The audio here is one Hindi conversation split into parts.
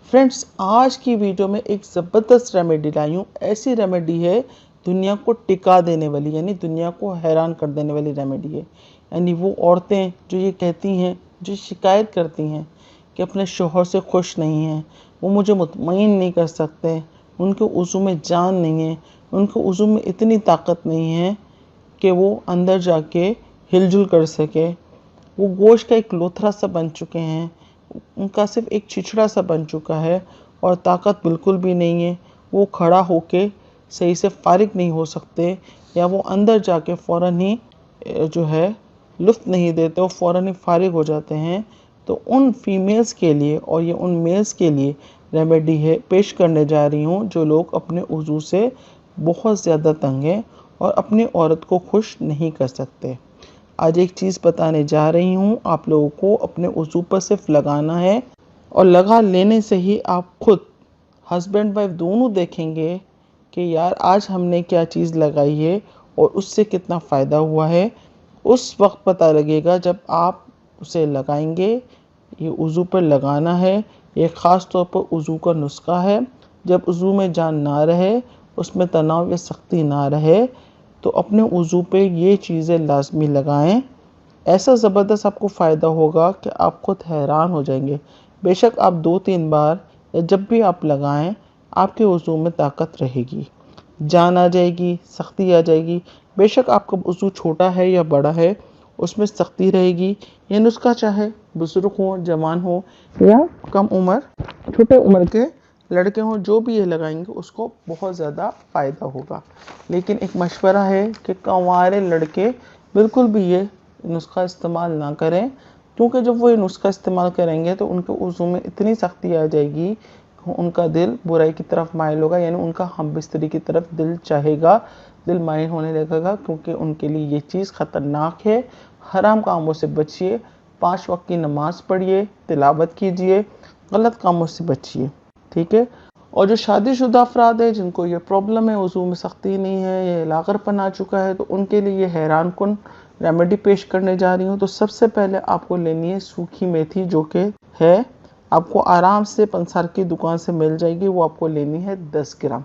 फ्रेंड्स, आज की वीडियो में एक ज़बरदस्त रेमेडी लाई हूँ। ऐसी रेमेडी है दुनिया को टिका देने वाली, यानी दुनिया को हैरान कर देने वाली रेमेडी है। यानी वो औरतें जो ये कहती हैं, जो शिकायत करती हैं कि अपने शोहर से खुश नहीं हैं, वो मुझे मुतमईन नहीं कर सकते, उनके वज़ू में जान नहीं है, उनके वज़ू में इतनी ताकत नहीं है कि वो अंदर जाके हिलजुल कर सके, वो गोश्त का एक लोथरा सा बन चुके हैं, उनका सिर्फ एक छिछड़ा सा बन चुका है और ताकत बिल्कुल भी नहीं है। वो खड़ा होके सही से फारिग नहीं हो सकते, या वो अंदर जाके फ़ौरन ही जो है लुत्फ़ नहीं देते, वो फ़ौरन ही फारिग हो जाते हैं। तो उन फीमेल्स के लिए और ये उन मेल्स के लिए रेमेडी है पेश करने जा रही हूँ, जो लोग अपने वज़ू से बहुत ज़्यादा तंग हैं और अपनी औरत को खुश नहीं कर सकते। आज एक चीज़ बताने जा रही हूँ, आप लोगों को अपने वज़ू पर सिर्फ लगाना है और लगा लेने से ही आप खुद हस्बैंड वाइफ दोनों देखेंगे कि यार आज हमने क्या चीज़ लगाई है और उससे कितना फ़ायदा हुआ है। उस वक्त पता लगेगा जब आप उसे लगाएंगे। ये वज़ू पर लगाना है, ये ख़ास तौर पर वज़ू का नुस्खा है। जब वज़ू में जान ना रहे, उसमें तनाव या सख्ती ना रहे, तो अपने वज़ू पे ये चीज़ें लाज़मी लगाएं। ऐसा ज़बरदस्त आपको फ़ायदा होगा कि आप खुद हैरान हो जाएंगे। बेशक आप 2-3 बार या जब भी आप लगाएं, आपके वज़ू में ताकत रहेगी, जान आ जाएगी, सख्ती आ जाएगी। बेशक आपका वज़ू छोटा है या बड़ा है, उसमें सख्ती रहेगी। ये नुस्खा चाहे बुज़ुर्ग हो, जवान हो या कम उम्र, छोटे उम्र के लड़के हों, जो भी ये लगाएंगे उसको बहुत ज़्यादा फ़ायदा होगा। लेकिन एक मशवरा है कि कंवारे लड़के बिल्कुल भी ये नुस्खा इस्तेमाल ना करें, क्योंकि जब वो ये नुस्खा इस्तेमाल करेंगे तो उनके वज़ू में इतनी सख्ती आ जाएगी, उनका दिल बुराई की तरफ माइल होगा, यानी उनका हम बिस्तरी की तरफ दिल चाहेगा, दिल माइल होने लगेगा, क्योंकि उनके लिए ये चीज़ ख़तरनाक है। हराम कामों से बचिए, 5 वक्त की नमाज़ पढ़िए, तिलावत कीजिए, गलत कामों से बचिए, ठीक है। और जो शादीशुदा अफराद है जिनको ये प्रॉब्लम है, वज़ू में सख्ती नहीं है, ये लाग़रपन आ चुका है, तो उनके लिए ये हैरान कुन रेमेडी पेश करने जा रही हूँ। तो सबसे पहले आपको लेनी है सूखी मेथी, जो कि है आपको आराम से पंसार की दुकान से मिल जाएगी, वो आपको लेनी है 10 ग्राम।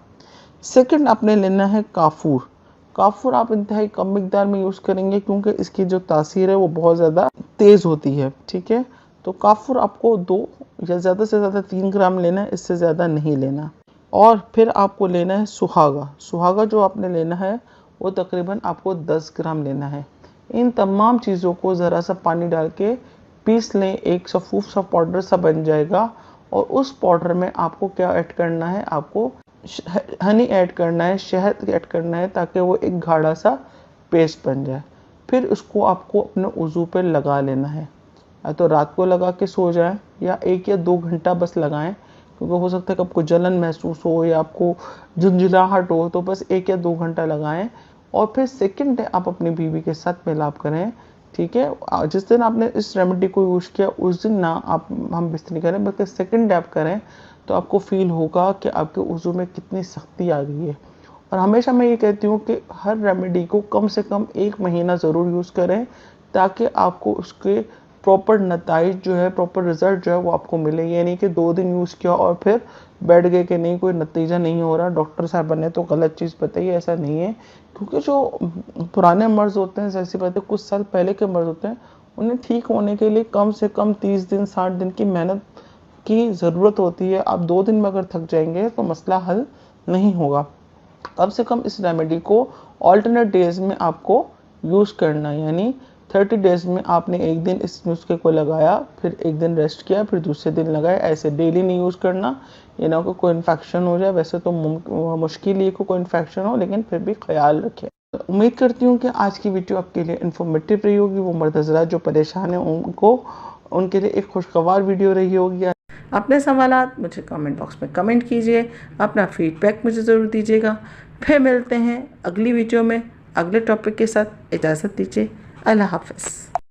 सेकंड आपने लेना है काफूर। काफूर आप इंतहाई कम मिकदार में यूज़ करेंगे, क्योंकि इसकी जो तासीर है वो बहुत ज़्यादा तेज़ होती है, ठीक है। तो काफूर आपको 2 या ज़्यादा से ज़्यादा 3 ग्राम लेना है, इससे ज़्यादा नहीं लेना। और फिर आपको लेना है सुहागा। सुहागा जो आपने लेना है वो तकरीबन आपको 10 ग्राम लेना है। इन तमाम चीज़ों को ज़रा सा पानी डाल के पीस लें, एक सफ़ूफ सा पाउडर सा बन जाएगा। और उस पाउडर में आपको क्या ऐड करना है, आपको हनी ऐड करना है, शहद ऐड करना है, ताकि वो एक गाढ़ा सा पेस्ट बन जाए। फिर उसको आपको अपने वज़ू पे लगा लेना है, या तो रात को लगा के सो जाएं या 1 या 2 घंटा बस लगाएं, क्योंकि हो सकता है कि आपको जलन महसूस हो या आपको झुंझुलाहट हो, तो बस 1 या 2 घंटा लगाएं। और फिर सेकंड डे आप अपनी बीवी के साथ मिलाप करें, ठीक है। जिस दिन आपने इस रेमेडी को यूज़ किया उस दिन ना आप हम बिस्तरी करें, बल्कि सेकंड डे आप करें, तो आपको फ़ील होगा कि आपके वज़ू में कितनी सख्ती आ गई है। और हमेशा मैं ये कहती हूँ कि हर रेमेडी को कम से कम 1 महीना ज़रूर यूज़ करें, ताकि आपको उसके प्रॉपर नताइज जो है, प्रॉपर रिज़ल्ट जो है वो आपको मिले। ये नहीं कि 2 दिन यूज़ किया और फिर बैठ गए कि नहीं कोई नतीजा नहीं हो रहा, डॉक्टर साहब ने तो गलत चीज़ बताई। ऐसा नहीं है, क्योंकि जो पुराने मर्ज़ होते हैं, जैसी बात है कुछ साल पहले के मर्ज़ होते हैं, उन्हें ठीक होने के लिए कम से कम 30 दिन 60 दिन की मेहनत की ज़रूरत होती है। आप 2 दिन में अगर थक जाएंगे तो मसला हल नहीं होगा। कम से कम इस रेमेडी को ऑल्टरनेट डेज़ में आपको यूज़ करना है, यानी 30 डेज़ में आपने एक दिन इस नुस्खे को लगाया, फिर एक दिन रेस्ट किया, फिर दूसरे दिन लगाया। ऐसे डेली नहीं यूज़ करना, ये ना कोई इन्फेक्शन हो जाए। वैसे तो मुश्किल ही कोई इन्फेक्शन हो, लेकिन फिर भी ख्याल रखें। उम्मीद करती हूँ कि आज की वीडियो आपके लिए इन्फॉर्मेटिव रही होगी। वो मर्द हज़रात जो परेशान हैं उनके लिए एक खुशगवार वीडियो रही होगी। अपने सवालात मुझे कमेंट बॉक्स में कमेंट कीजिए, अपना फीडबैक मुझे ज़रूर दीजिएगा। फिर मिलते हैं अगली वीडियो में अगले टॉपिक के साथ। इजाज़त दीजिए, अल्लाह हाफ़िज़।